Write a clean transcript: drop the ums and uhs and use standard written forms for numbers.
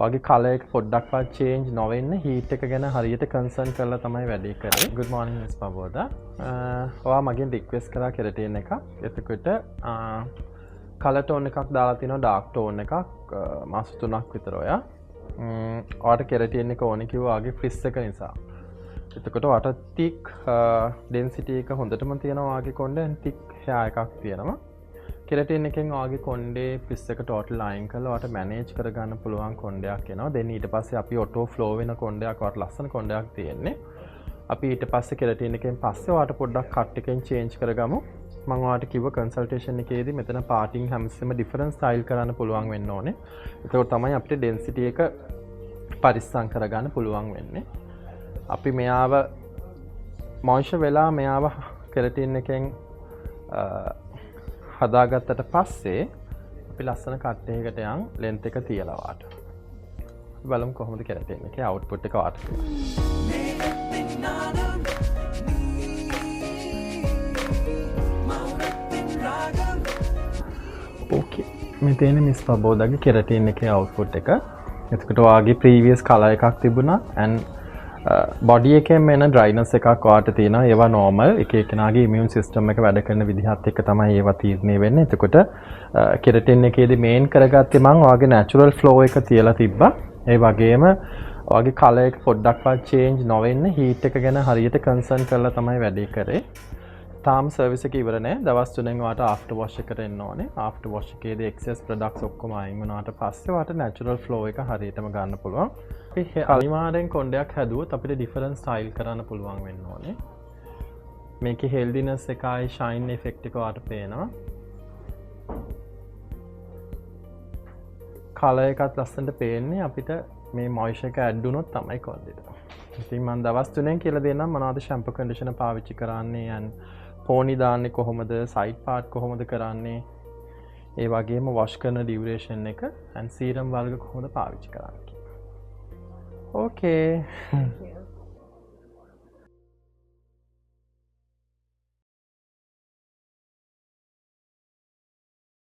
ඔයාගේ කලර් එක පොඩ්ඩක්වත් චේන්ජ් නොවෙන්න හීට් එක ගැන හරියට කන්සර්න් කරලා තමයි වැඩේ කරේ. good morning Miss Paboda. ඔයා මගෙන් රික්වෙස්ට් කරා කෙරටින් එකක්. එතකොට කලර් ටෝන් එකක් දාලා තිනවා ඩාර්ක් ටෝන් එකක් මාස 3ක් විතර ඔයා. ඔයාට කෙරටින් එක ඕනේ කිව්වා ඔයාගේ ෆ්‍රිස් එක නිසා. එතකොට ඔයාට thick density එක හොඳටම තියෙනවා ඔයාගේ කොණ්ඩෙන් thick hair එකක් තියෙනවා. කෙරටින් එකෙන් ඔයාගේ කොණ්ඩේ ෆ්‍රිස් එක ටෝටල් අයින් කරලා ඔයාට මැනේජ් කරගන්න පුළුවන් කොණ්ඩයක් එනවා. දෙන් ඊට පස්සේ අපි ඔටෝ ෆ්ලෝ වෙන කොණ්ඩයක් ඔයාට ලස්සන කොණ්ඩයක් තියෙන්නේ. අපි ඊට පස්සේ කෙරටින් එකෙන් පස්සේ ඔයාට පොඩ්ඩක් කට් එකෙන් චේන්ජ් කරගමු. මම ඔයාට කිව්ව කන්සල්ටේෂන් එකේදී මෙතන පාටිං හැමස්සෙම ඩිෆරන්ස් ස්ටයිල් කරන්න පුළුවන් වෙන්න ඕනේ. ඒකෝ තමයි අපිට ඩෙන්සිටි එක පරිස්සම් කරගන්න පුළුවන් වෙන්නේ. අපි මෙයාව මොයිස්චර් වෙලා මෙයාව කෙරටින් එකෙන් හදාගත්තට පස්සේ අපි ලස්සන කට් එකකට යන් ලෙන්ත් එක තියලා වාට. බලමු කොහොමද කෙරටින් එකේ අවුට්පුට් එක වාට. ඕකේ. මේ තියෙන්නේ මිස් පබෝදාගේ කෙරටින් එකේ අවුට්පුට් එක. එතකොට ඔයාගේ ප්‍රීවියස් කලර් එකක් තිබුණා and බොඩි එකෙන් එන ඩ්‍රයිනස් එකක් ඔයාට තියෙනවා. ඒවා නෝමල්. එක එකනාගේ ඉමියුන් සිස්ටම් එක වැඩ කරන විදිහත් එක්ක තමයි ඒවා තීරණය වෙන්නේ. එතකොට කෙරටින් එකේදී මේන් කරගත්තේ මම ඔයාගේ නැචරල් ෆ්ලෝ එක තියලා තිබ්බා. ඒ වගේම ඔයාගේ කලර් එක පොඩ්ඩක්වත් චේන්ජ් නොවෙන්න හීට් එක ගැන හරියට කන්සර්න් කරලා තමයි වැඩේ කරේ. තාම සර්විස් එක ඉවර නෑ. දවස් 3න් ඔයාට ආෆ්ටර් වොෂ් එකට එන්න ඕනේ. ආෆ්ටර් වොෂ් එකේදී එක්සස් ප්‍රොඩක්ට්ස් ඔක්කොම අයින් වුණාට පස්සේ ඔයාට නැචරල් ෆ්ලෝ එක හරියටම ගන්න පුළුවන්. අපි අනිවාර්යෙන් කොණ්ඩයක් හැදුවොත් අපිට ඩිෆරන්ස් ස්ටයිල් කරන්න පුළුවන් වෙන්න ඕනේ. මේකේ හෙල්දිනස් එකයි ෂයින් ඉෆෙක්ට් එක ඔයාට පේනවා. කලර් එකත් ලස්සනට පේන්නේ අපිට මේ මොයිස්චර් එක ඇඩ් වුණොත් තමයි කොණ්ඩෙට. ඉතින් මම දවස් 3න් කියලා දෙන්නම් මොනවද ෂැම්පූ කන්ඩිෂනර් පාවිච්චි කරන්නේ and පෝනි දාන්නේ කොහොමද සයිඩ් පාර්ට් කොහොමද කරන්නේ ඒ වගේම වොෂ් කරන ඩියුරේෂන් එක and සීරම් වර්ග කොහොමද පාවිච්චි කරන්නේ. Okay.